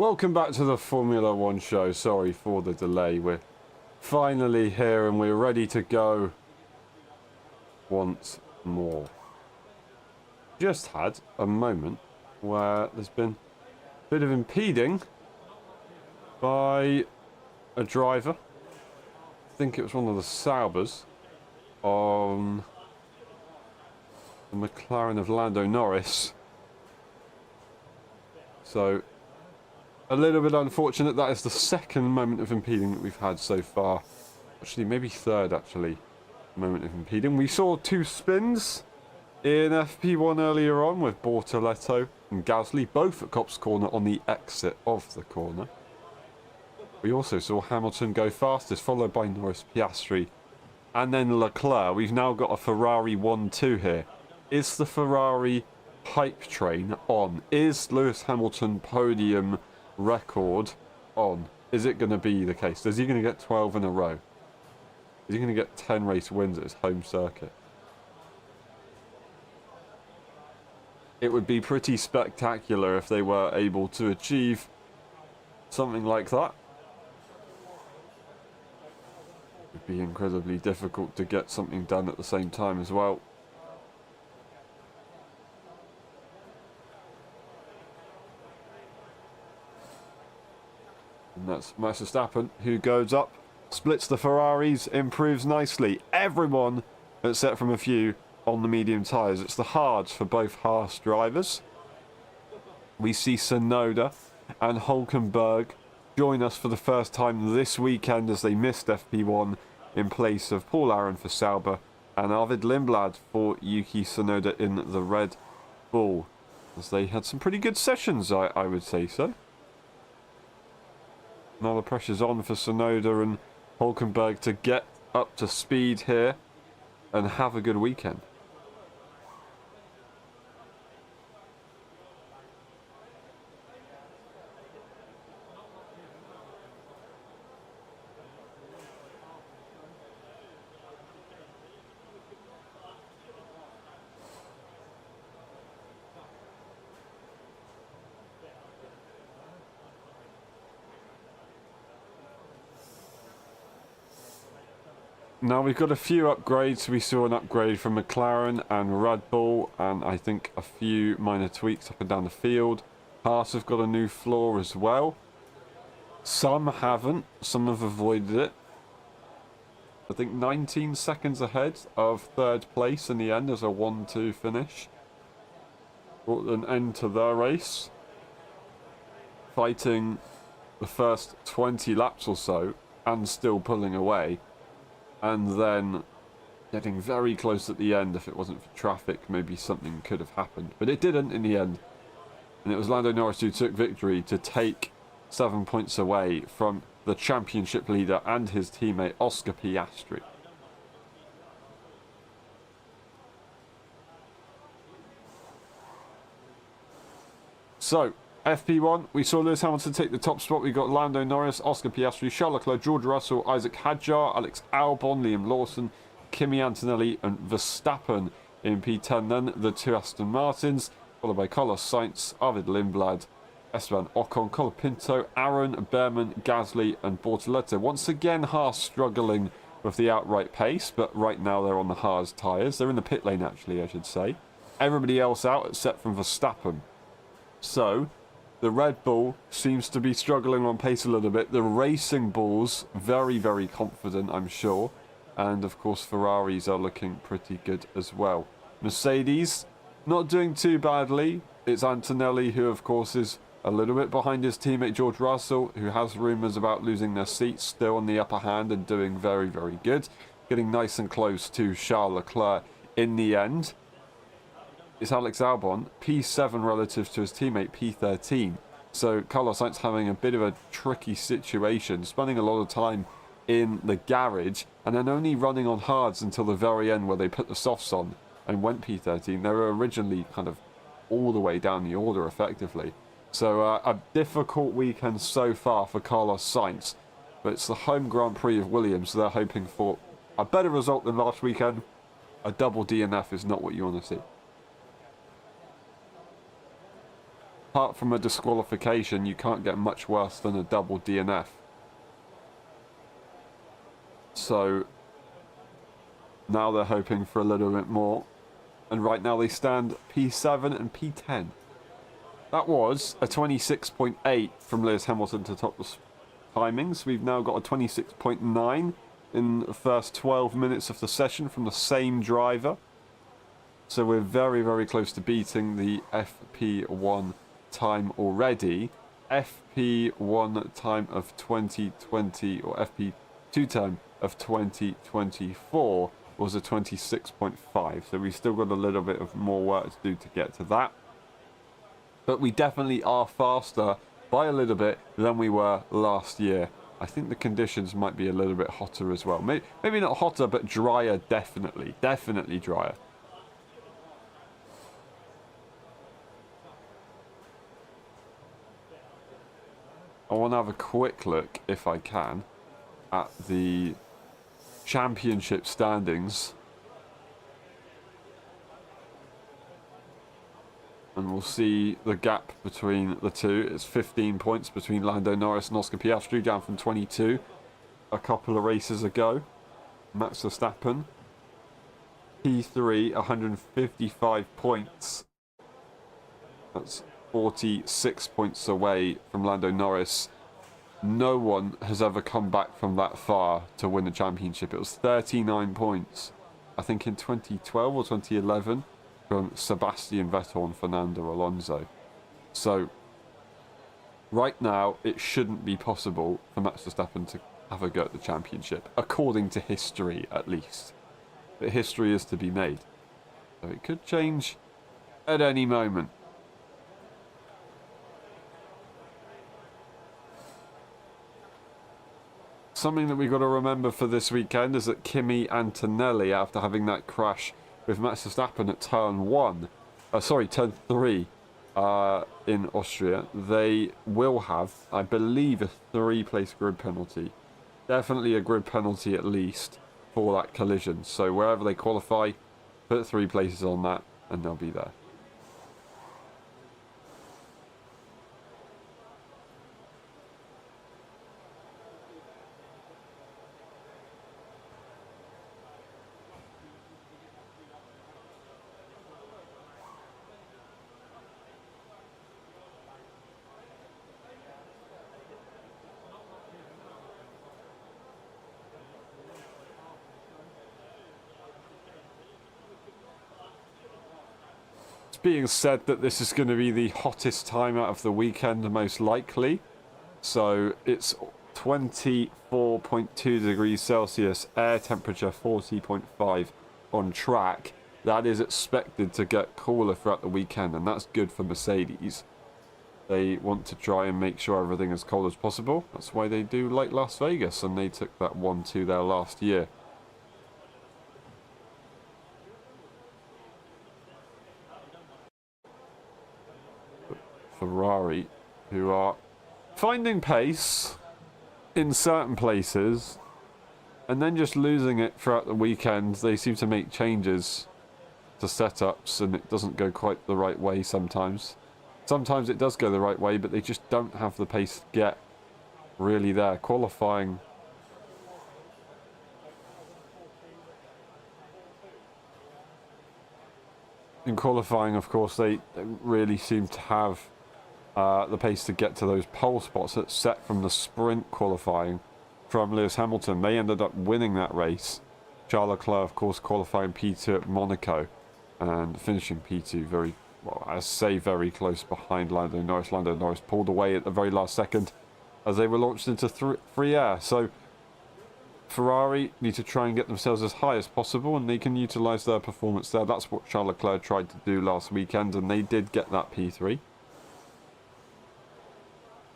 Welcome back to the Formula One show. Sorry for the delay. We're finally here and we're ready to go once more. Just had a moment where there's been a bit of impeding by a driver. I think it was one of the Saubers on the McLaren of Lando Norris. So a little bit unfortunate. That is the second moment of impeding that we've had so far. Actually, maybe third, actually, moment of impeding. We saw two spins in FP1 earlier on with Bortoletto and Gasly, both at Copse Corner on the exit of the corner. We also saw Hamilton go fastest, followed by Norris, Piastri, and then Leclerc. We've now got a Ferrari 1-2 here. Is the Ferrari hype train on? Is Lewis Hamilton podium record on? Is it going to be the case? Is he going to get 12 in a row? Is he going to get 10 race wins at his home circuit? It would be pretty spectacular if they were able to achieve something like that. It would be incredibly difficult to get something done at the same time as well. And that's Max Verstappen, who goes up, splits the Ferraris, improves nicely. Everyone, except from a few, on the medium tyres. It's the hards for both Haas drivers. We see Tsunoda and Hülkenberg join us for the first time this weekend as they missed FP1 in place of Paul Aron for Sauber and Arvid Lindblad for Yuki Tsunoda in the Red Bull. As they had some pretty good sessions, I would say so. Now the pressure's on for Tsunoda and Hülkenberg to get up to speed here and have a good weekend. Now we've got a few upgrades. We saw an upgrade from McLaren and Red Bull, and I think a few minor tweaks up and down the field. Haas have got a new floor as well. Some haven't. Some have avoided it. I think 19 seconds ahead of third place in the end as a 1-2 finish. Brought an end to their race. Fighting the first 20 laps or so and still pulling away. And then getting very close at the end. If it wasn't for traffic, maybe something could have happened. But it didn't in the end. And it was Lando Norris who took victory to take 7 points away from the championship leader and his teammate Oscar Piastri. So, FP1, we saw Lewis Hamilton take the top spot. We got Lando Norris, Oscar Piastri, Charles Leclerc, George Russell, Isaac Hadjar, Alex Albon, Liam Lawson, Kimi Antonelli and Verstappen in P10. Then the two Aston Martins, followed by Carlos Sainz, Arvid Lindblad, Esteban Ocon, Colapinto, Aaron, Behrman, Gasly and Bortoletto. Once again, Haas struggling with the outright pace, but right now they're on the Haas tyres. They're in the pit lane, actually, I should say. Everybody else out except from Verstappen. So the Red Bull seems to be struggling on pace a little bit. The Racing Bulls, very, very confident, I'm sure. And, of course, Ferraris are looking pretty good as well. Mercedes, not doing too badly. It's Antonelli, who, of course, is a little bit behind his teammate George Russell, who has rumours about losing their seats, still on the upper hand and doing very, very good. Getting nice and close to Charles Leclerc in the end. It's Alex Albon, P7 relative to his teammate P13. So Carlos Sainz having a bit of a tricky situation, spending a lot of time in the garage and then only running on hards until the very end where they put the softs on and went P13. They were originally kind of all the way down the order effectively. So a difficult weekend so far for Carlos Sainz. But it's the home Grand Prix of Williams, so they're hoping for a better result than last weekend. A double DNF is not what you want to see. apart from a disqualification, you can't get much worse than a double DNF. So now they're hoping for a little bit more. And right now they stand P7 and P10. That was a 26.8 from Lewis Hamilton to top the timings. We've now got a 26.9 in the first 12 minutes of the session from the same driver. So we're very, very close to beating the FP1 time already. FP1 time of 2020, or FP2 time of 2024 was a 26.5. So we've still got a little bit of more work to do to get to that. But we definitely are faster by a little bit than we were last year. I think the conditions might be a little bit hotter as well. Maybe not hotter, but drier, definitely. Definitely drier. I want to have a quick look, if I can, at the championship standings. And we'll see the gap between the two. It's 15 points between Lando Norris and Oscar Piastri, down from 22 a couple of races ago. Max Verstappen, P3, 155 points. That's 46 points away from Lando Norris. No one has ever come back from that far to win the championship. It was 39 points, I think, in 2012 or 2011. From Sebastian Vettel and Fernando Alonso. So right now it shouldn't be possible for Max Verstappen to have a go at the championship, according to history at least. But history is to be made, so it could change at any moment. Something that we've got to remember for this weekend is that Kimi Antonelli, after having that crash with Max Verstappen at turn 3 in Austria, they will have, I believe, a 3-place grid penalty. Definitely a grid penalty at least for that collision. So wherever they qualify, put 3 places on that and they'll be there. Being said that this is going to be the hottest time out of the weekend, most likely. So it's 24.2 degrees Celsius, air temperature 40.5 on track. That is expected to get cooler throughout the weekend, and that's good for Mercedes. They want to try and make sure everything is cold as possible. That's why they do like Las Vegas, and they took that 1-2 there last year. Ferrari, who are finding pace in certain places and then just losing it throughout the weekend. They seem to make changes to setups and it doesn't go quite the right way sometimes. Sometimes it does go the right way, but they just don't have the pace to get really there. Qualifying, in qualifying, of course, they don't really seem to have the pace to get to those pole spots that's set from the sprint qualifying from Lewis Hamilton. They ended up winning that race. Charles Leclerc, of course, qualifying P2 at Monaco and finishing P2 very, well, I say very close behind Lando Norris. Lando Norris pulled away at the very last second as they were launched into free air. So Ferrari need to try and get themselves as high as possible, and they can utilise their performance there. That's what Charles Leclerc tried to do last weekend, and they did get that P3.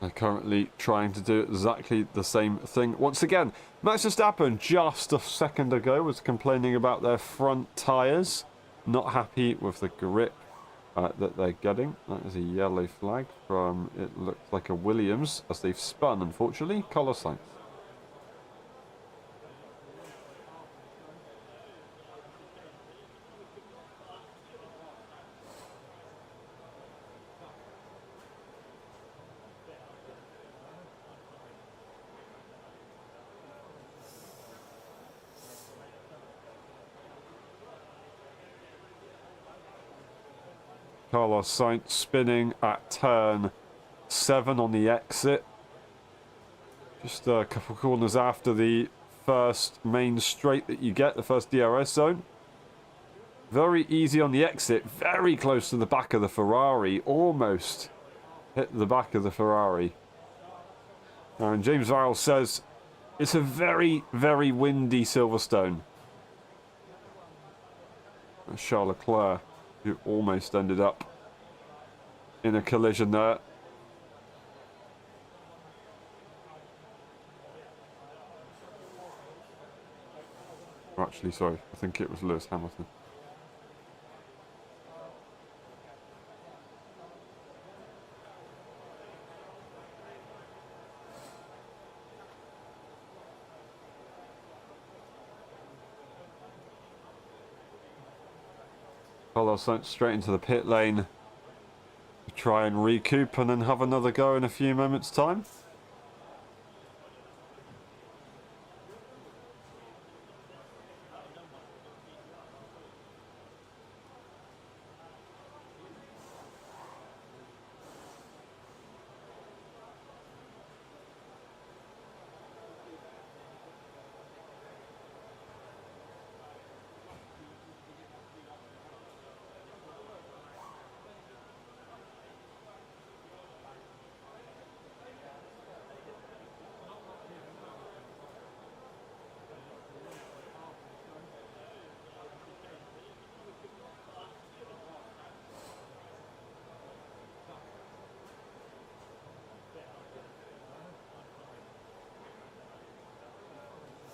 They're currently trying to do exactly the same thing. Once again, Max Verstappen just a second ago was complaining about their front tyres. Not happy with the grip that they're getting. That is a yellow flag from, it looks like a Williams, as they've spun, unfortunately. Carlos Sainz. Carlos Sainz spinning at turn 7 on the exit. Just a couple corners after the first main straight that you get, the first DRS zone. Very easy on the exit, very close to the back of the Ferrari, almost hit the back of the Ferrari. And James Vowles says it's a very, very windy Silverstone. Charles Leclerc, who almost ended up in a collision there. Actually, sorry, I think it was Lewis Hamilton. Carlos Sainz straight into the pit lane to try and recoup and then have another go in a few moments' time.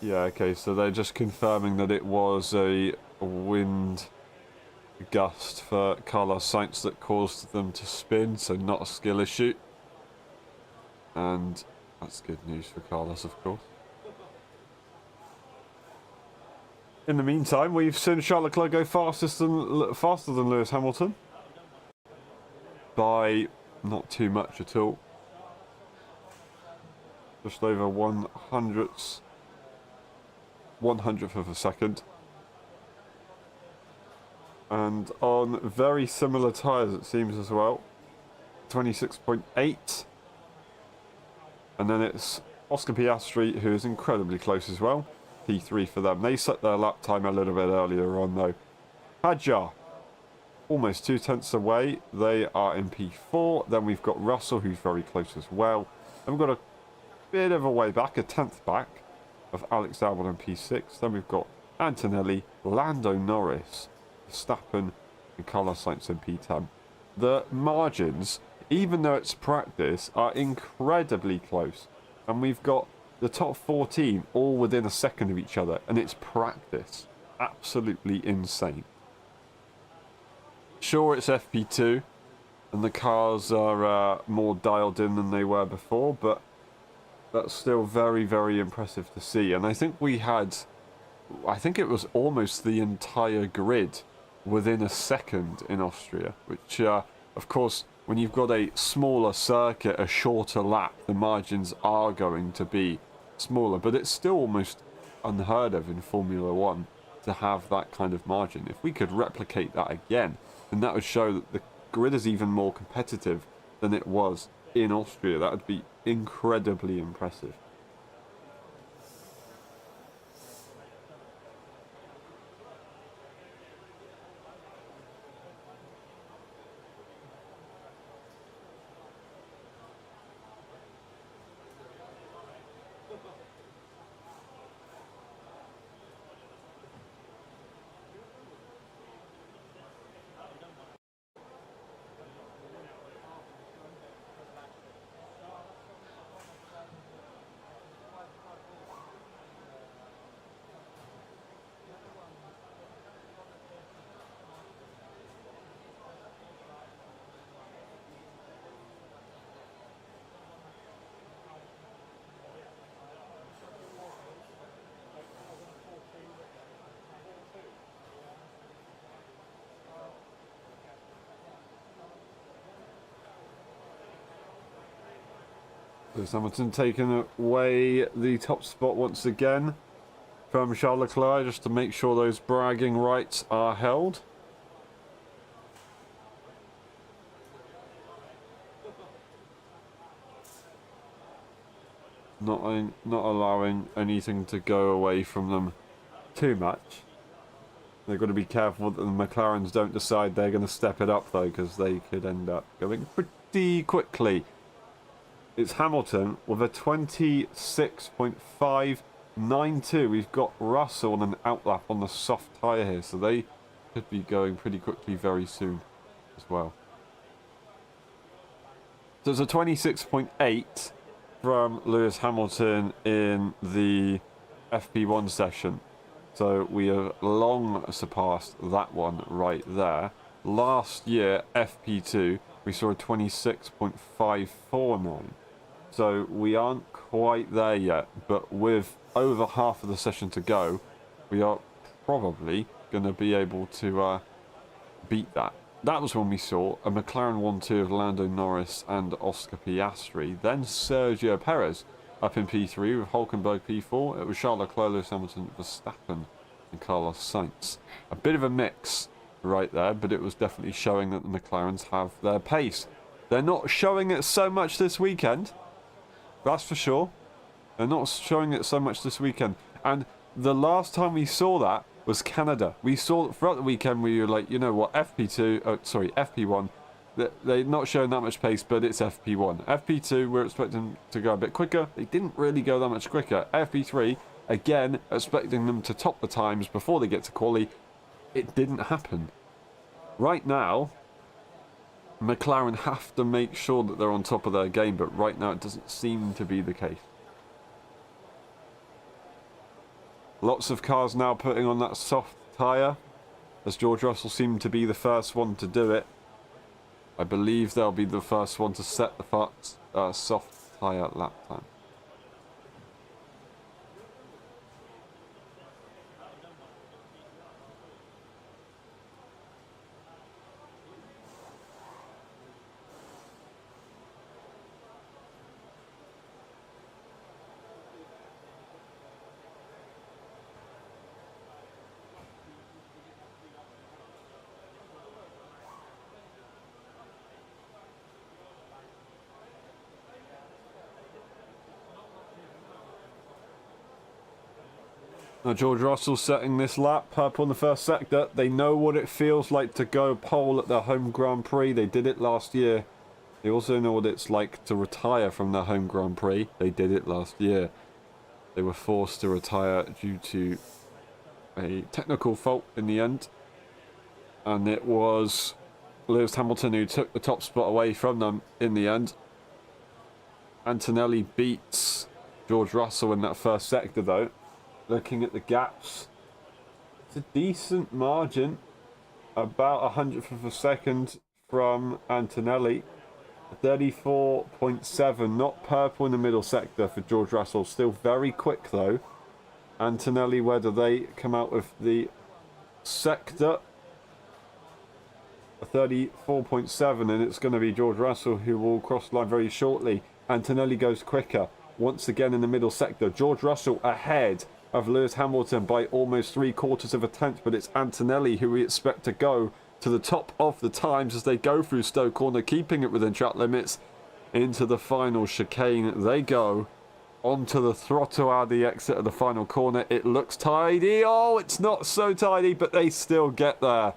Yeah, okay, so they're just confirming that it was a wind gust for Carlos Sainz that caused them to spin, so not a skill issue. And that's good news for Carlos, of course. In the meantime, we've seen Charles Leclerc go faster than Lewis Hamilton. By not too much at all. Just over 100th of a second. And on very similar tyres, it seems, as well. 26.8. And then it's Oscar Piastri, who is incredibly close as well. P3 for them. They set their lap time a little bit earlier on, though. Hadjar, almost 2/10 away. They are in P4. Then we've got Russell, who's very close as well. And we've got a bit of a way back, a 10th back, of Alex Albon in P6. Then we've got Antonelli, Lando Norris, Verstappen, and Carlos Sainz in P10. The margins, even though it's practice, are incredibly close. And we've got the top 14 all within a second of each other. And it's practice. Absolutely insane. Sure, it's FP2. And the cars are more dialed in than they were before. But that's still very, very impressive to see. And I think we had, I think it was almost the entire grid within a second in Austria, which, of course, when you've got a smaller circuit, a shorter lap, the margins are going to be smaller. But it's still almost unheard of in Formula One to have that kind of margin. If we could replicate that again, then that would show that the grid is even more competitive than it was in Austria. That would be incredibly impressive. Lewis Hamilton taking away the top spot once again from Charles Leclerc, just to make sure those bragging rights are held. not allowing anything to go away from them too much. They've got to be careful that the McLarens don't decide they're going to step it up, though, because they could end up going pretty quickly. It's Hamilton with a 26.592. We've got Russell on an outlap on the soft tyre here, so they could be going pretty quickly very soon as well. So it's a 26.8 from Lewis Hamilton in the FP1 session. So we have long surpassed that one right there. Last year, FP2, we saw a 26.549. So we aren't quite there yet, but with over half of the session to go, we are probably going to be able to beat that. That was when we saw a McLaren 1-2 of Lando Norris and Oscar Piastri. Then Sergio Perez up in P3 with Hulkenberg P4. It was Charles Leclerc, Lewis Hamilton, Verstappen and Carlos Sainz. A bit of a mix right there, but it was definitely showing that the McLarens have their pace. They're not showing it so much this weekend, that's for sure. They're not showing it so much this weekend. And the last time we saw that was Canada. We saw throughout the weekend we were like, you know what, FP1, they're not showing that much pace, but it's FP1. FP2, we're expecting to go a bit quicker. They didn't really go that much quicker. FP3, again, expecting them to top the times before they get to quali. It didn't happen. Right now, McLaren have to make sure that they're on top of their game, but right now it doesn't seem to be the case. Lots of cars now putting on that soft tyre, as George Russell seemed to be the first one to do it. I believe they'll be the first one to set the soft tyre lap time. Now George Russell setting this lap, purple in the first sector. They know what it feels like to go pole at their home Grand Prix. They did it last year. They also know what it's like to retire from their home Grand Prix. They did it last year. They were forced to retire due to a technical fault in the end. And it was Lewis Hamilton who took the top spot away from them in the end. Antonelli beats George Russell in that first sector though. Looking at the gaps, it's a decent margin, about 100th of a second from Antonelli. 34.7, not purple in the middle sector for George Russell, still very quick though. Antonelli, where do they come out with the sector? 34.7, and it's going to be George Russell who will cross the line very shortly. Antonelli goes quicker, once again in the middle sector. George Russell ahead of Lewis Hamilton by almost 3/4 of a tenth, but it's Antonelli who we expect to go to the top of the times as they go through Stowe Corner, keeping it within track limits. Into the final chicane they go, onto the throttle out of the exit of the final corner. It looks tidy. Oh, it's not so tidy, but they still get there.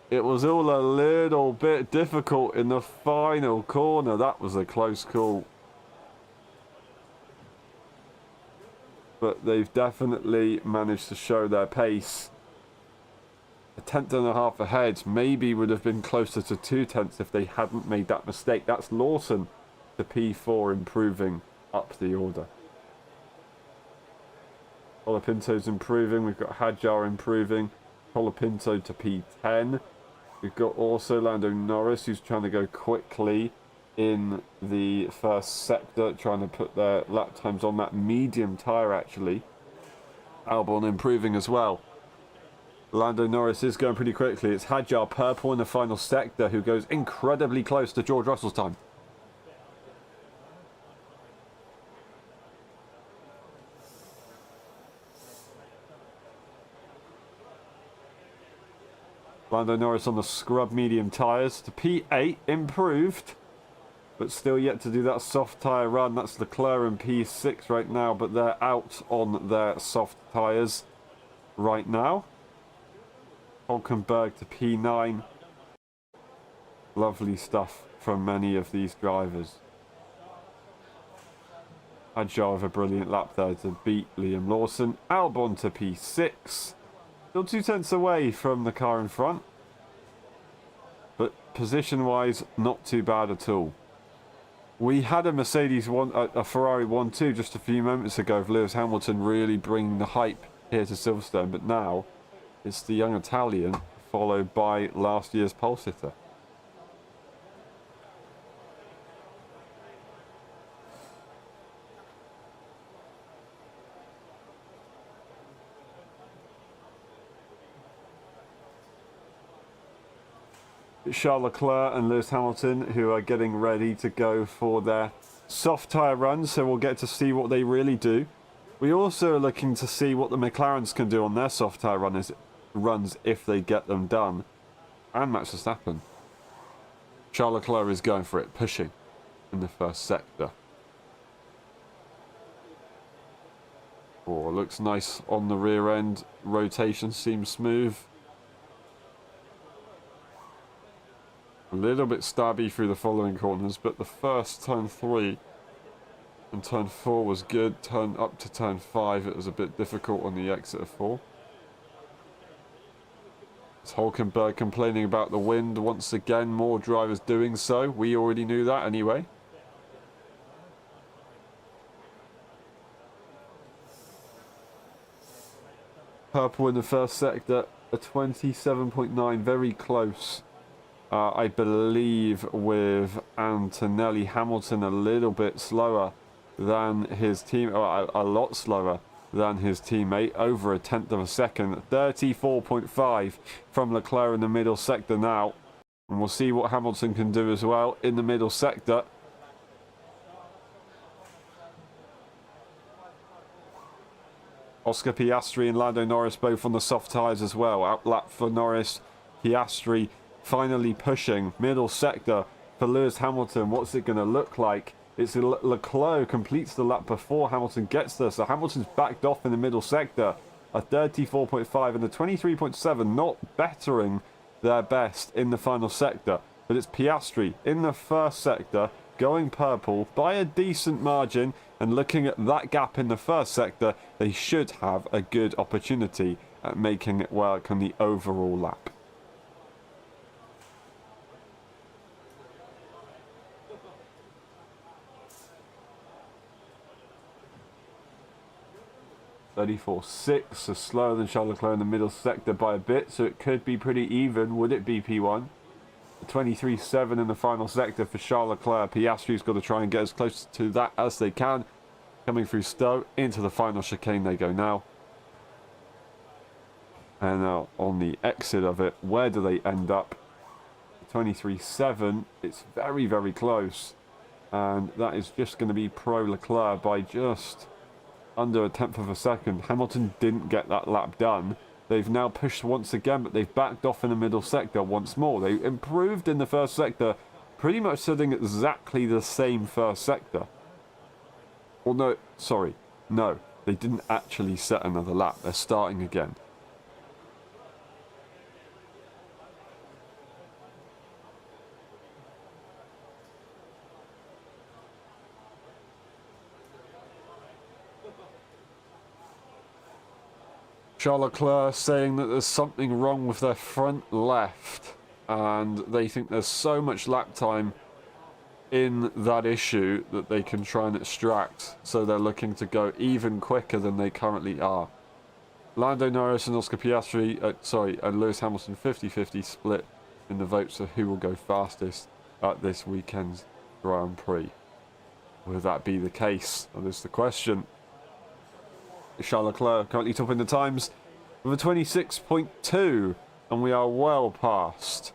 It was all a little bit difficult in the final corner. That was a close call. But they've definitely managed to show their pace. A tenth and a half ahead maybe would have been closer to 2/10 if they hadn't made that mistake. That's Lawson to P4, improving up the order. Colapinto's improving. We've got Hadjar improving. Colapinto to P10. We've got also Lando Norris, who's trying to go quickly in the first sector, trying to put their lap times on that medium tyre actually. Albon improving as well. Lando Norris is going pretty quickly. It's Hadjar purple in the final sector who goes incredibly close to George Russell's time. Lando Norris on the scrub medium tyres to P8, improved. but still yet to do that soft tyre run. That's Leclerc in P6 right now, but they're out on their soft tyres right now. Hulkenberg to P9. Lovely stuff from many of these drivers. Hadjar with a brilliant lap there to beat Liam Lawson. Albon to P6. Still 2 tenths away from the car in front. But position-wise, not too bad at all. We had a Ferrari 1-2 just a few moments ago of Lewis Hamilton really bringing the hype here to Silverstone. But now, it's the young Italian followed by last year's pole sitter. Charles Leclerc and Lewis Hamilton, who are getting ready to go for their soft tyre runs, so we'll get to see what they really do. We also are looking to see what the McLarens can do on their soft tyre runs if they get them done. And Max Verstappen. Charles Leclerc is going for it, pushing in the first sector. Oh, looks nice on the rear end. Rotation seems smooth. A little bit stabby through the following corners, but the first turn 3 and turn 4 was good. Turn up to turn 5, it was a bit difficult on the exit of 4. It's Hulkenberg complaining about the wind once again. More drivers doing so. We already knew that anyway. Purple in the first sector, a 27.9, very close. I believe with Antonelli. Hamilton a little bit slower than his team, or a lot slower than his teammate, over a tenth of a second. 34.5 from Leclerc in the middle sector now. And we'll see what Hamilton can do as well in the middle sector. Oscar Piastri and Lando Norris both on the soft tyres as well. Outlap for Norris. Piastri finally pushing. Middle sector for Lewis Hamilton. What's it going to look like? It's Leclerc completes the lap before Hamilton gets there. So Hamilton's backed off in the middle sector. A 34.5 and a 23.7, not bettering their best in the final sector. But it's Piastri in the first sector, going purple by a decent margin. And looking at that gap in the first sector, they should have a good opportunity at making it work on the overall lap. .34.6, so slower than Charles Leclerc in the middle sector by a bit, so it could be pretty even. Would it be P1? 23.7 in the final sector for Charles Leclerc. Piastri's got to try and get as close to that as they can. Coming through Stowe, into the final chicane they go now. And now on the exit of it, where do they end up? 23.7, it's very, very close. And that is just going to be pro Leclerc by just under a tenth of a second. Hamilton didn't get that lap done. They've now pushed once again, but they've backed off in the middle sector once more. They improved in the first sector, pretty much sitting exactly the same first sector. Well, no, sorry. No, they didn't actually set another lap. They're starting again. Charles Leclerc saying that there's something wrong with their front left, and they think there's so much lap time in that issue that they can try and extract, so they're looking to go even quicker than they currently are. Lando Norris and Oscar Piastri, and Lewis Hamilton 50-50 split in the votes of who will go fastest at this weekend's Grand Prix. Will that be the case? That is the question. Charles Leclerc currently topping the times with a 26.2, and we are well past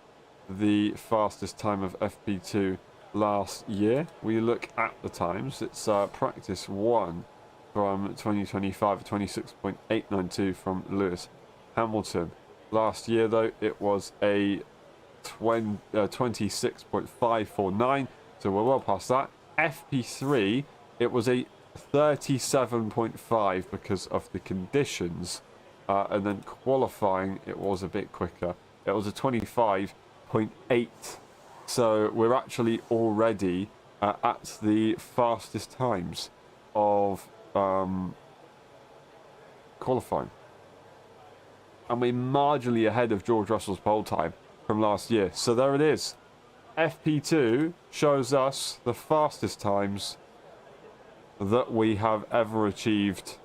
the fastest time of FP2 last year. We look at the times. It's practice 1 from 2025, 26.892 from Lewis Hamilton. Last year, though, it was a 26.549, So we're well past that. FP3, it was a 37.5 because of the conditions. And then qualifying, it was a bit quicker. It was a 25.8. So we're actually already at the fastest times of qualifying. And we're marginally ahead of George Russell's pole time from last year. So there it is. FP2 shows us the fastest times that we have ever achieved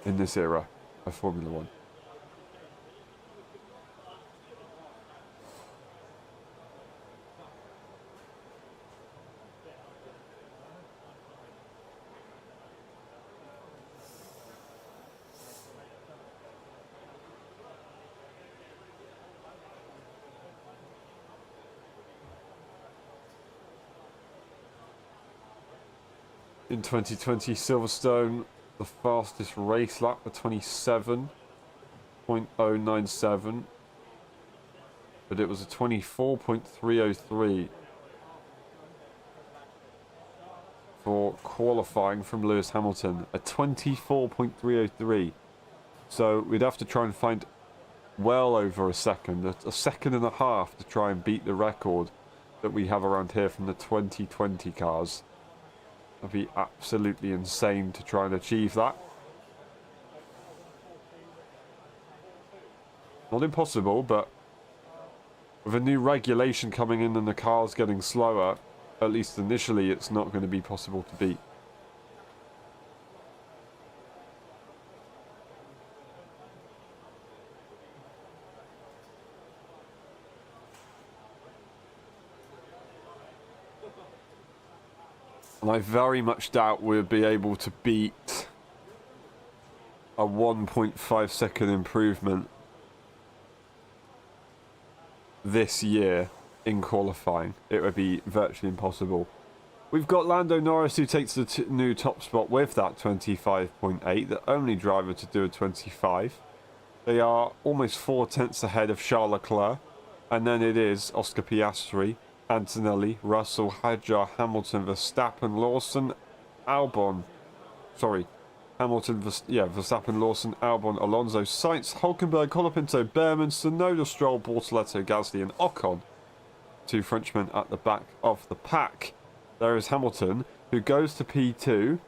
in this era of Formula One. In 2020, Silverstone, the fastest race lap for 27.097, but it was a 24.303 for qualifying from Lewis Hamilton, a 24.303. So we'd have to try and find well over a second, a second and a half to try and beat the record that we have around here from the 2020 cars. It'd be absolutely insane to try and achieve that. Not impossible, but with a new regulation coming in and the cars getting slower, at least initially, it's not going to be possible to beat. And I very much doubt we'll be able to beat a 1.5 second improvement this year in qualifying. It would be virtually impossible. We've got Lando Norris, who takes the new top spot with that 25.8, the only driver to do a 25. They are almost 4/10 ahead of Charles Leclerc, and then it is Oscar Piastri, Antonelli, Russell, Hadjar, Hamilton, Verstappen, Lawson, Albon. Sorry, Hamilton, Verstappen, Lawson, Albon, Alonso, Sainz, Hulkenberg, Colapinto, Behrman, Tsunoda, Stroll, Bortoleto, Gasly, and Ocon. Two Frenchmen at the back of the pack. There is Hamilton, who goes to P2,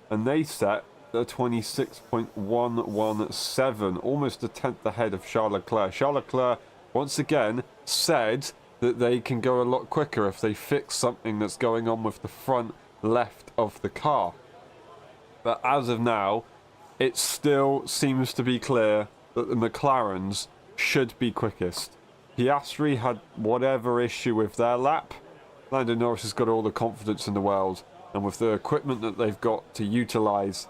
and they set the 26.117, almost a tenth ahead of Charles Leclerc. Charles Leclerc, once again, said that they can go a lot quicker if they fix something that's going on with the front left of the car. But as of now, it still seems to be clear that the McLarens should be quickest. Piastri had whatever issue with their lap. Lando Norris has got all the confidence in the world, and with the equipment that they've got to utilise,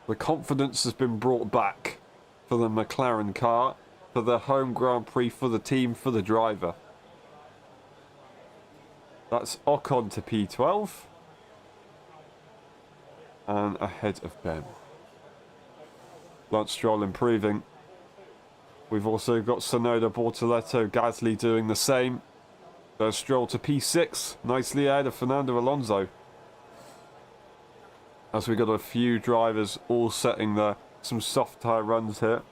the confidence has been brought back for the McLaren car, for the home Grand Prix, for the team, for the driver. That's Ocon to P12. And ahead of Ben. Lance Stroll improving. We've also got Tsunoda, Bortoleto, Gasly doing the same. There's Stroll to P6. Nicely ahead of Fernando Alonso. As we got a few drivers all setting some soft tyre runs here.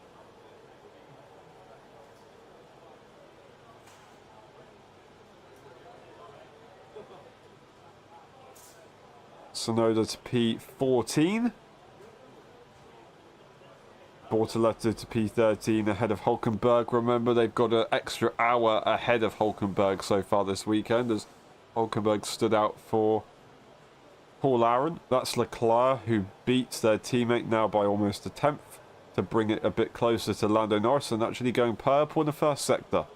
Tsunoda to P14. Bortoleto to P13 ahead of Hulkenberg. Remember, they've got an extra hour ahead of Hulkenberg so far this weekend, as Hulkenberg stood out for Paul Aaron. That's Leclerc, who beats their teammate now by almost a tenth to bring it a bit closer to Lando Norris, and actually going purple in the first sector.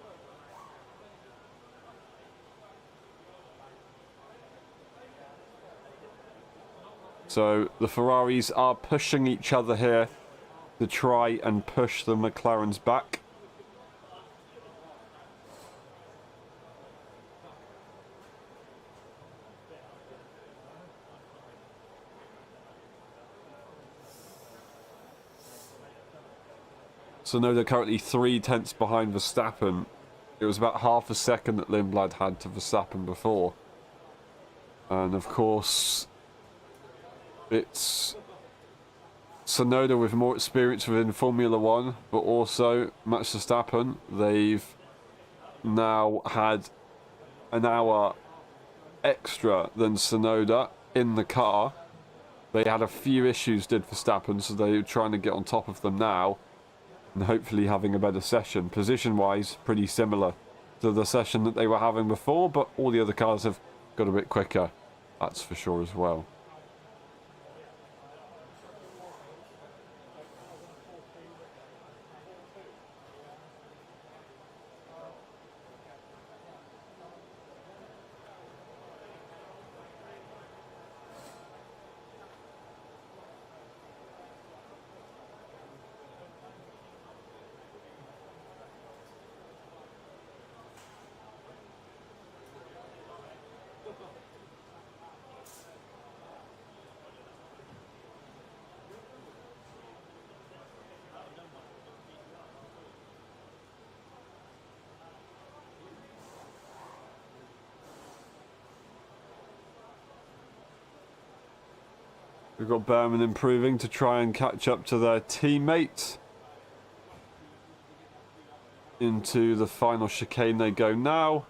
So the Ferraris are pushing each other here to try and push the McLarens back. So no, they're currently 3/10 behind Verstappen It was about half a second that Lindblad had to Verstappen before. And of course, it's Tsunoda with more experience within Formula 1, but also Max Verstappen. They've now had an hour extra than Tsunoda in the car. They had a few issues, did Verstappen, so they're trying to get on top of them now and hopefully having a better session. Position-wise, pretty similar to the session that they were having before, but all the other cars have got a bit quicker, that's for sure as well. We've got Berman improving to try and catch up to their teammate. Into the final chicane they go now,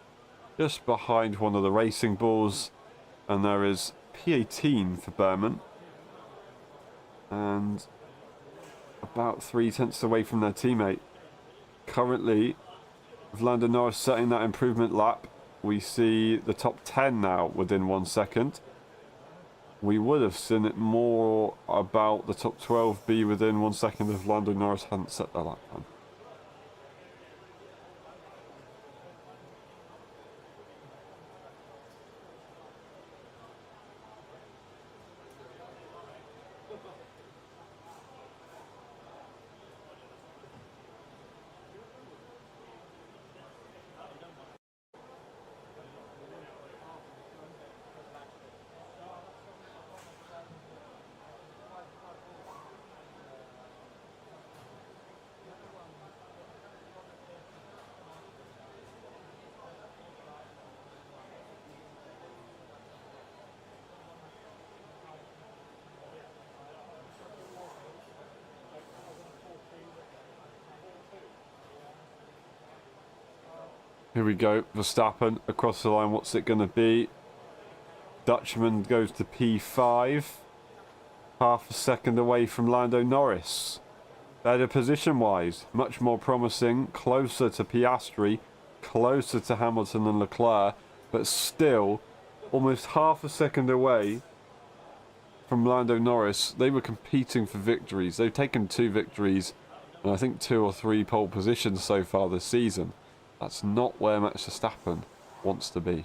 just behind one of the racing balls, and there is P18 for Berman, and about 3 tenths away from their teammate. Currently, with Lando Norris setting that improvement lap, we see the top 10 now within 1 second. We would have seen it more about the top 12 be within 1 second if Lando Norris hadn't set that lap time. Here we go, Verstappen across the line. What's it going to be? Dutchman goes to P5. Half a second away from Lando Norris. Better position-wise, much more promising. Closer to Piastri, closer to Hamilton and Leclerc, but still almost half a second away from Lando Norris. They were competing for victories. They've taken 2 victories and I think 2 or 3 pole positions so far this season. That's not where Max Verstappen wants to be.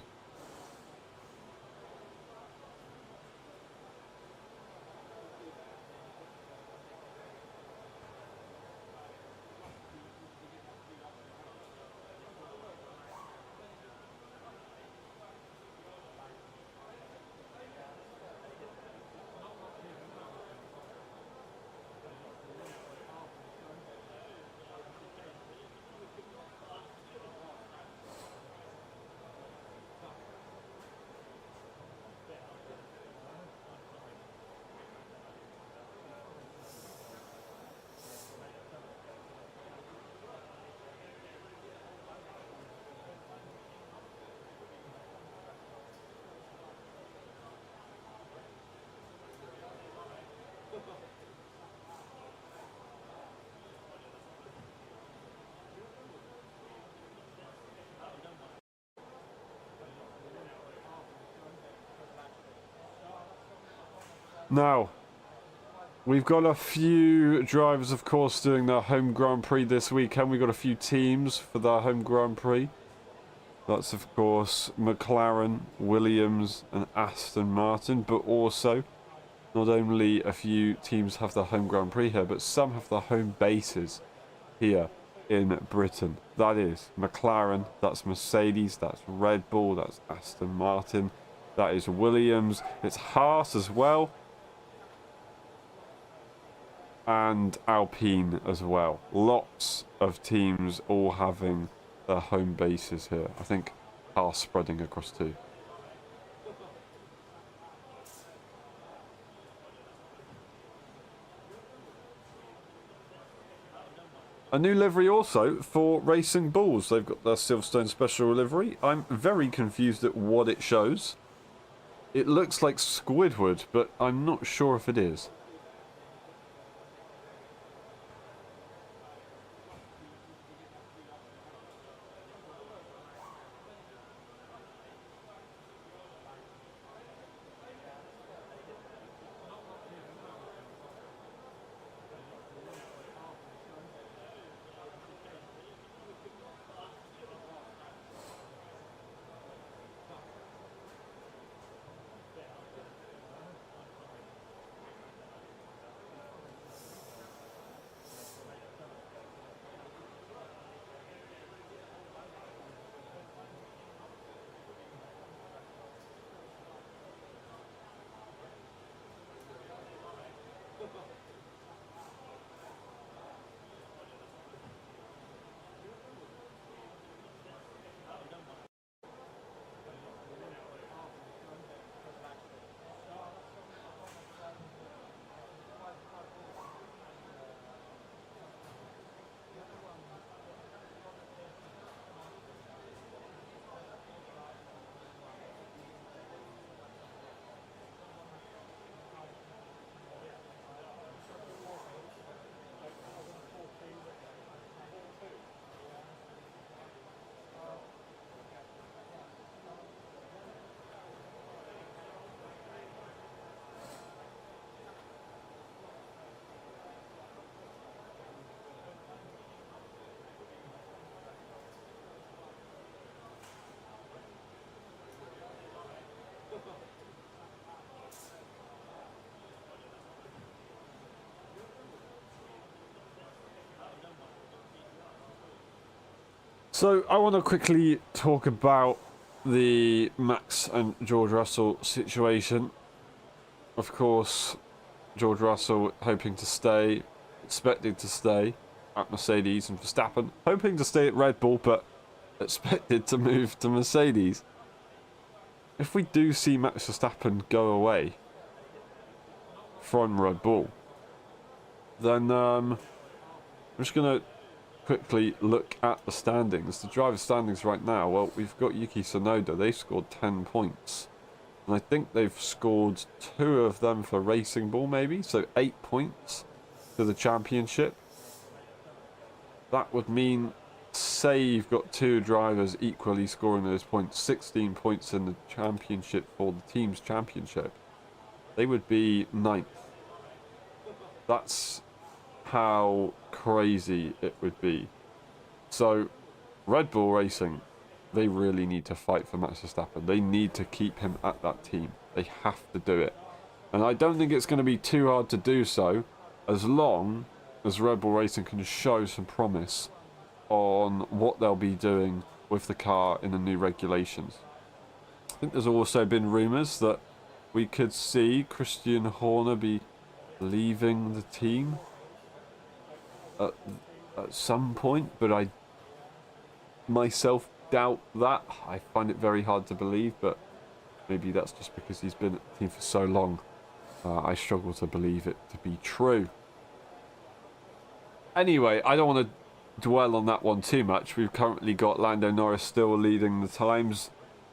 Now, we've got a few drivers, of course, doing their home Grand Prix this weekend. We've got a few teams for their home Grand Prix. That's, of course, McLaren, Williams, and Aston Martin. But also, not only a few teams have their home Grand Prix here, but some have their home bases here in Britain. That is McLaren, that's Mercedes, that's Red Bull, that's Aston Martin, that is Williams, it's Haas as well, and Alpine as well. Lots of teams all having their home bases here. I think are spreading across too. A new livery also for Racing Bulls. They've got their Silverstone special livery. I'm very confused at what it shows. It looks like Squidward, but I'm not sure if it is. So I want to quickly talk about the Max and George Russell situation. Of course, George Russell hoping to stay, expected to stay at Mercedes, and Verstappen hoping to stay at Red Bull, but expected to move to Mercedes. If we do see Max Verstappen go away from Red Bull, then I'm just going to quickly look at the standings. The driver standings right now, well, we've got Yuki Tsunoda. They scored 10 points. And I think they've scored 2 of them for Racing Bull, maybe. So 8 points to the championship. That would mean, say you've got 2 drivers equally scoring those points, 16 points in the championship for the team's championship. They would be 9th. That's how crazy it would be. So Red Bull Racing, they really need to fight for Max Verstappen. They need to keep him at that team. They have to do it. And I don't think it's going to be too hard to do so, as long as Red Bull Racing can show some promise on what they'll be doing with the car in the new regulations. I think there's also been rumours that we could see Christian Horner be leaving the team at some point, but I myself doubt that. I find it very hard to believe, but maybe that's just because he's been at the team for so long. I struggle to believe it to be true. Anyway, I don't want to dwell on that one too much. We've currently got Lando Norris still leading the times,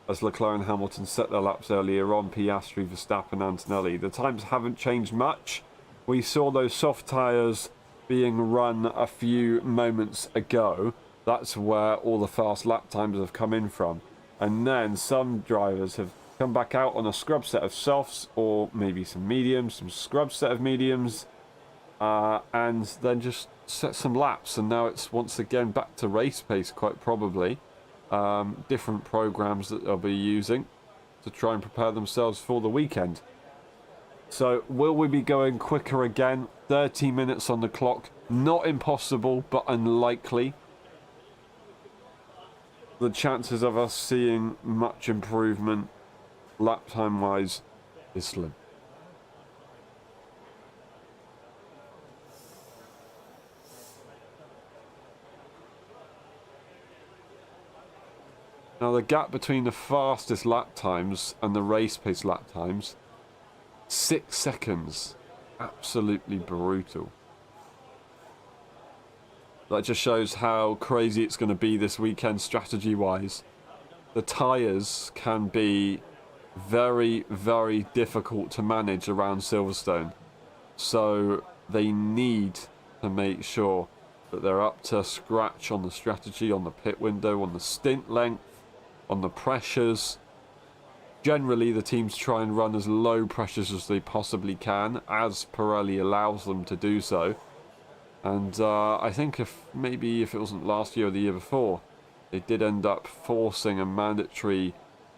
as Leclerc and Hamilton set their laps earlier on. Piastri, Verstappen, Antonelli. The times haven't changed much. We saw those soft tyres being run a few moments ago. That's where all the fast lap times have come in from. And then some drivers have come back out on a scrub set of softs, or maybe some mediums, some scrub set of mediums, and then just set some laps. And now it's once again back to race pace, quite probably. Different programs that they'll be using to try and prepare themselves for the weekend. So will we be going quicker again? 30 minutes on the clock. Not impossible, but unlikely. The chances of us seeing much improvement lap time wise is slim. Now the gap between the fastest lap times and the race pace lap times, 6 seconds. Absolutely brutal. That just shows how crazy it's going to be this weekend strategy wise. The tyres can be very, very difficult to manage around Silverstone. So they need to make sure that they're up to scratch on the strategy, on the pit window, on the stint length, on the pressures. Generally, the teams try and run as low pressures as they possibly can, as Pirelli allows them to do so. And I think maybe if it wasn't last year or the year before, they did end up forcing a mandatory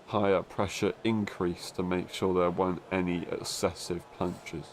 higher pressure increase to make sure there weren't any excessive punches.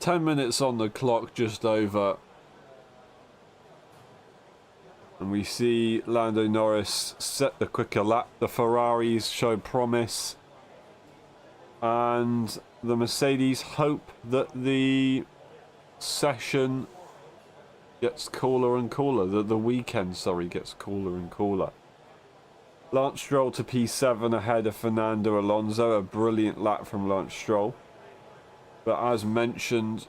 Ten minutes on the clock, just over. And we see Lando Norris set the quicker lap. The Ferraris show promise. And the Mercedes hope that the session gets cooler and cooler. The weekend, sorry, gets cooler and cooler. Lance Stroll to P7 ahead of Fernando Alonso. A brilliant lap from Lance Stroll. But as mentioned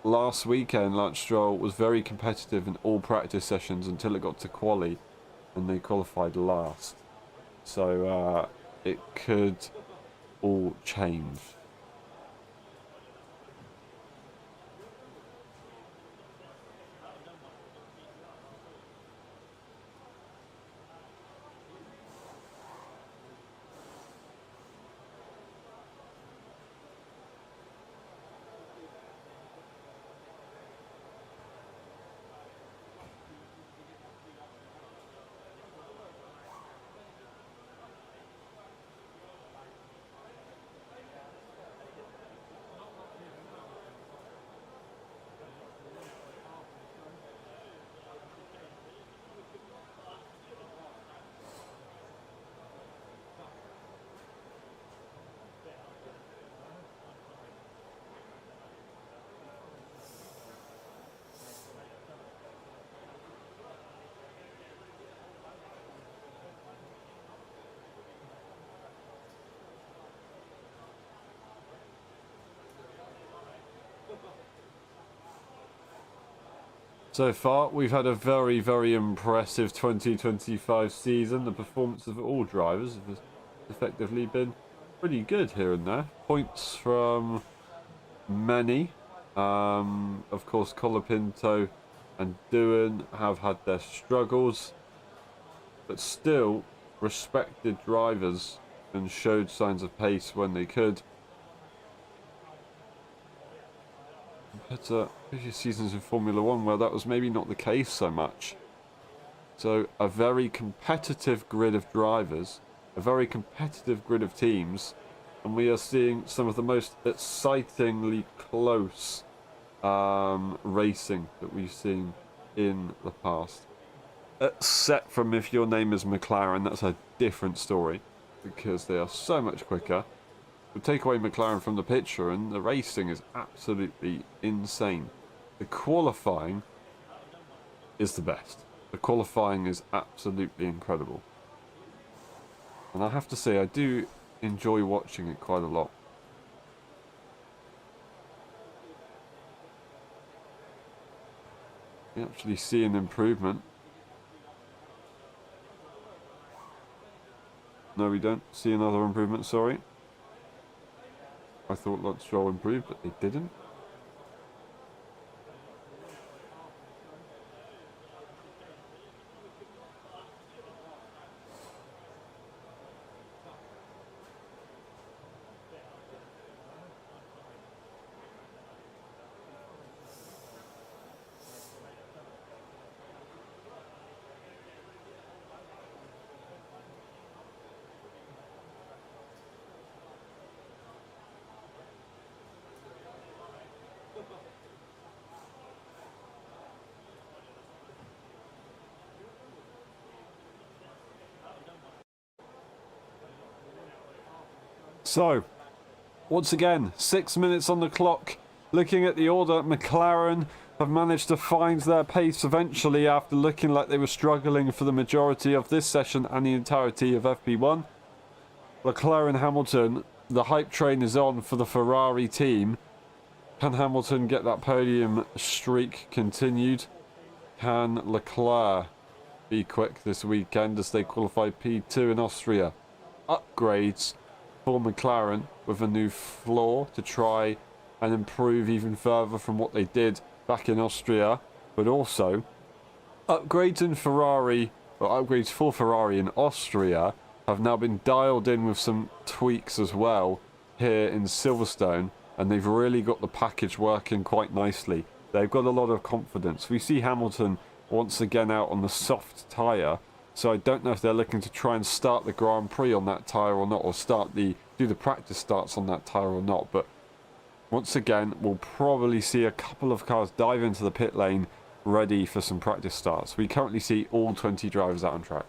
last weekend, Lance Stroll was very competitive in all practice sessions until it got to quali, and they qualified last. So it could all change. So far, we've had a very, very impressive 2025 season. The performance of all drivers has effectively been pretty good here and there. Points from many. Of course, Colapinto and Doohan have had their struggles, but still respected drivers and showed signs of pace when they could. Compared to previous seasons in Formula One, where that was maybe not the case so much. So a very competitive grid of drivers, a very competitive grid of teams, and we are seeing some of the most excitingly close racing that we've seen in the past. Except from if your name is McLaren, that's a different story, because they are so much quicker. We'll take away McLaren from the picture, and the racing is absolutely insane. The qualifying is the best. The qualifying is absolutely incredible. And I have to say, I do enjoy watching it quite a lot. You actually see an improvement. No, we don't see another improvement, sorry. I thought Lance Stroll improved, but they didn't. So, once again, 6 minutes on the clock. Looking at the order, McLaren have managed to find their pace eventually after looking like they were struggling for the majority of this session and the entirety of FP1. Leclerc and Hamilton, the hype train is on for the Ferrari team. Can Hamilton get that podium streak continued? Can Leclerc be quick this weekend as they qualify P2 in Austria? Upgrades for McLaren with a new floor to try and improve even further from what they did back in Austria, but also upgrades in Ferrari, or upgrades for Ferrari in Austria, have now been dialed in with some tweaks as well here in Silverstone, and they've really got the package working quite nicely. They've got a lot of confidence. We see Hamilton once again out on the soft tyre, so I don't know if they're looking to try and start the Grand Prix on that tyre or not, or do the practice starts on that tyre or not. But once again, we'll probably see a couple of cars dive into the pit lane ready for some practice starts. We currently see all 20 drivers out on track.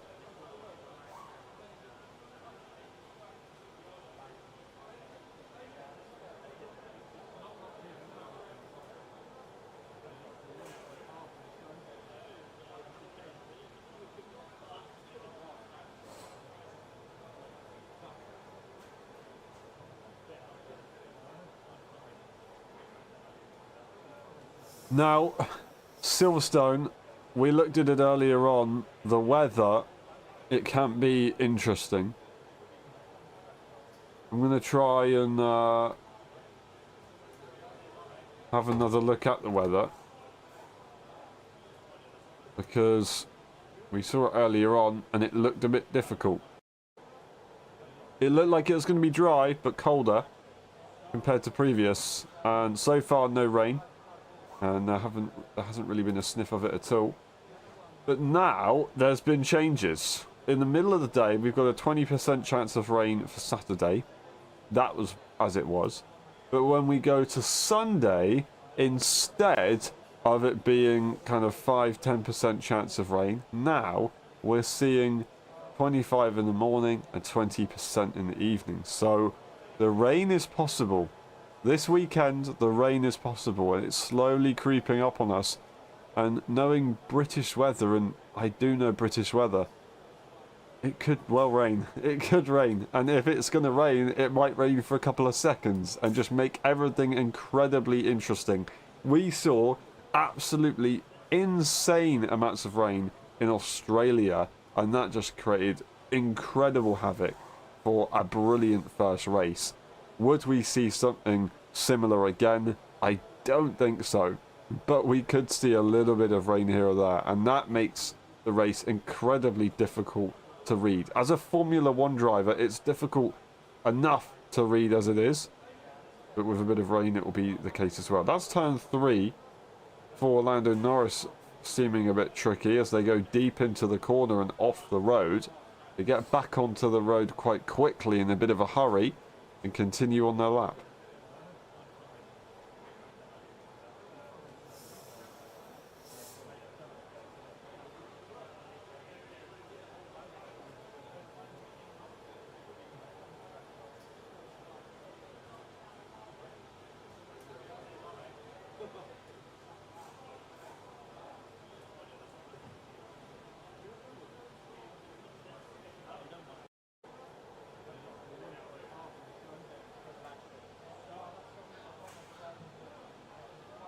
Now, Silverstone, we looked at it earlier on. The weather, it can be interesting. I'm going to try and have another look at the weather, because we saw it earlier on and it looked a bit difficult. It looked like it was going to be dry but colder compared to previous, and so far no rain. And there hasn't really been a sniff of it at all. But now there's been changes. In the middle of the day, we've got a 20% chance of rain for Saturday. That was as it was. But when we go to Sunday, instead of it being kind of 5-10% chance of rain, now we're seeing 25 in the morning and 20% in the evening. So the rain is possible. This weekend, the rain is possible, and it's slowly creeping up on us. And knowing British weather, and I do know British weather, it could well rain. It could rain. And if it's going to rain, it might rain for a couple of seconds and just make everything incredibly interesting. We saw absolutely insane amounts of rain in Australia, and that just created incredible havoc for a brilliant first race. Would we see something similar again? I don't think so. But we could see a little bit of rain here or there, and that makes the race incredibly difficult to read. As a Formula 1 driver, it's difficult enough to read as it is, but with a bit of rain it will be the case as well. That's turn 3 for Lando Norris, seeming a bit tricky as they go deep into the corner and off the road. They get back onto the road quite quickly in a bit of a hurry and continue on their lap.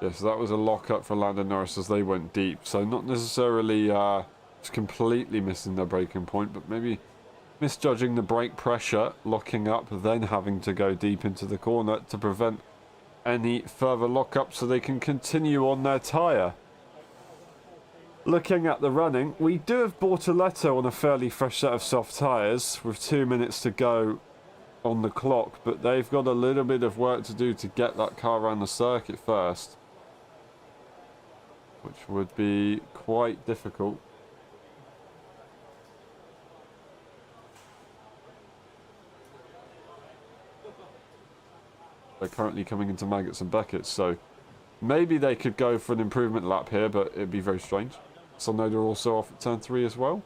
Yeah, so that was a lock-up for Lando Norris as they went deep. So not necessarily just completely missing their braking point, but maybe misjudging the brake pressure, locking up, then having to go deep into the corner to prevent any further lock-up so they can continue on their tyre. Looking at the running, we do have Bortoletto on a fairly fresh set of soft tyres with 2 minutes to go on the clock, but they've got a little bit of work to do to get that car around the circuit first, which would be quite difficult. They're currently coming into Maggots and Beckett, so maybe they could go for an improvement lap here, but it'd be very strange. Sonoda also off at turn 3 as well.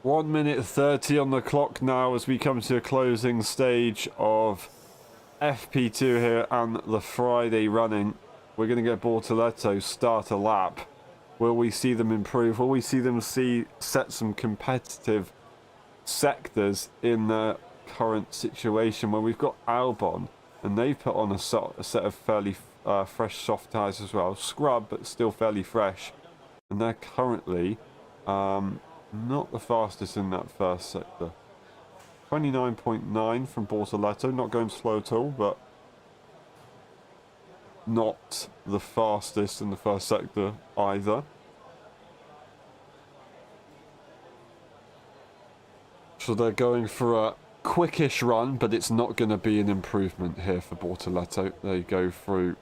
One minute 30 on the clock now as we come to a closing stage of FP2 here and the Friday running. We're going to get Bortoletto start a lap. Will we see them improve? Will we see them set some competitive sectors in the current situation where we've got Albon and they've put on a set of fairly fresh soft tyres as well. Scrub, but still fairly fresh. And they're currently not the fastest in that first sector. 29.9 from Bortoletto, not going slow at all, but not the fastest in the first sector either. So they're going for a quickish run, but it's not going to be an improvement here for Bortoletto. They go through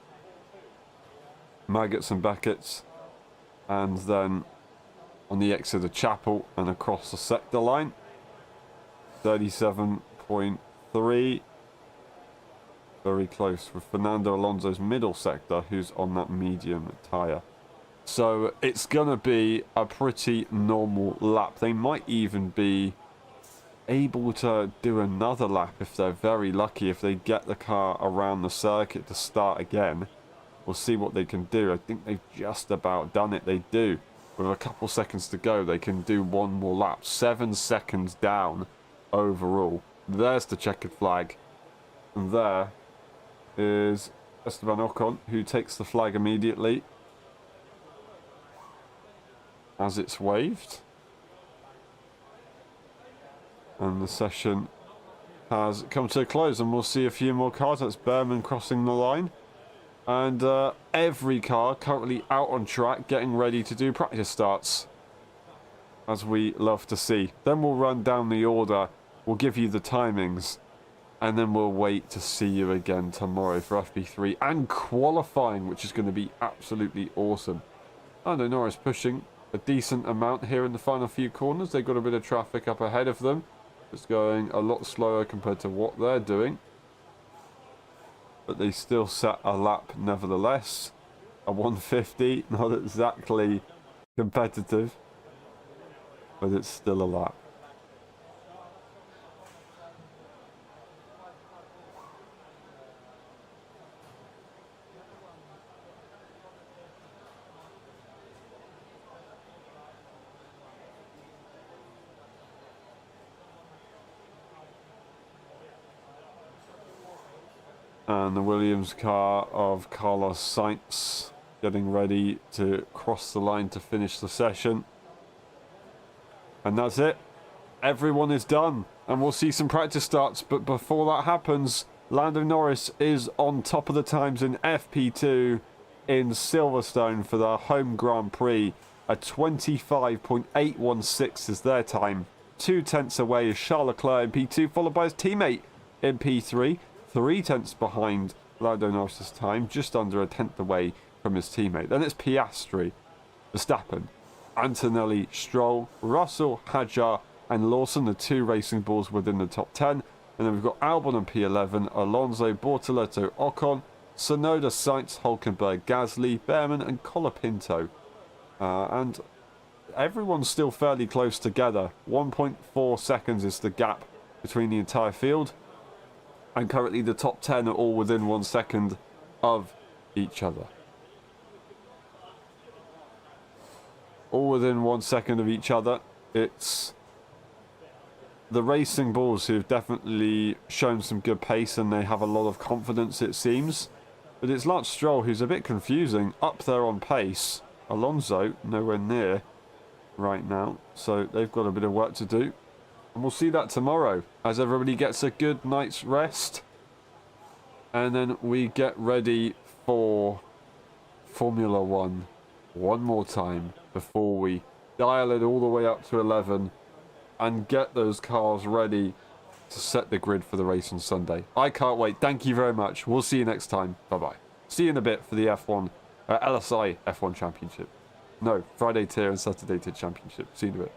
Maggots and Beckett's, and then on the exit of Chapel and across the sector line. 37.3. Very close with Fernando Alonso's middle sector, who's on that medium tyre. So it's going to be a pretty normal lap. They might even be able to do another lap if they're very lucky, if they get the car around the circuit to start again. We'll see what they can do. I think they've just about done it. They do. With a couple seconds to go, they can do one more lap. 7 seconds down overall. There's the checkered flag. And there is Esteban Ocon, who takes the flag immediately as it's waved. And the session has come to a close, and we'll see a few more cars. That's Behrman crossing the line. And every car currently out on track, getting ready to do practice starts, as we love to see. Then we'll run down the order, we'll give you the timings, and then we'll wait to see you again tomorrow for FP3 and qualifying, which is going to be absolutely awesome. Lando Norris pushing a decent amount here in the final few corners. They've got a bit of traffic up ahead of them. It's going a lot slower compared to what they're doing. But they still set a lap nevertheless. A 150, not exactly competitive, but it's still a lap. And the Williams car of Carlos Sainz getting ready to cross the line to finish the session. And that's it. Everyone is done. And we'll see some practice starts. But before that happens, Lando Norris is on top of the times in FP2 in Silverstone for the home Grand Prix. A 25.816 is their time. 2/10 away is Charles Leclerc in P2, followed by his teammate in P3. 3/10 behind Lando Norris' time, just under a tenth away from his teammate. Then it's Piastri, Verstappen, Antonelli, Stroll, Russell, Hadjar and Lawson, the 2 racing bulls within the top 10. And then we've got Albon and P11, Alonso, Bortoleto, Ocon, Sonoda, Sainz, Hulkenberg, Gasly, Behrman and Colapinto. And everyone's still fairly close together. 1.4 seconds is the gap between the entire field. And currently the top 10 are all within 1 second of each other. All within 1 second of each other. It's the Racing Bulls who've definitely shown some good pace and they have a lot of confidence, it seems. But it's Lance Stroll who's a bit confusing, up there on pace. Alonso nowhere near right now, so they've got a bit of work to do. And we'll see that tomorrow as everybody gets a good night's rest. And then we get ready for Formula 1 one more time before we dial it all the way up to 11 and get those cars ready to set the grid for the race on Sunday. I can't wait. Thank you very much. We'll see you next time. Bye-bye. See you in a bit for the F1, LSI F1 Championship. No, Friday tier and Saturday tier championship. See you in a bit.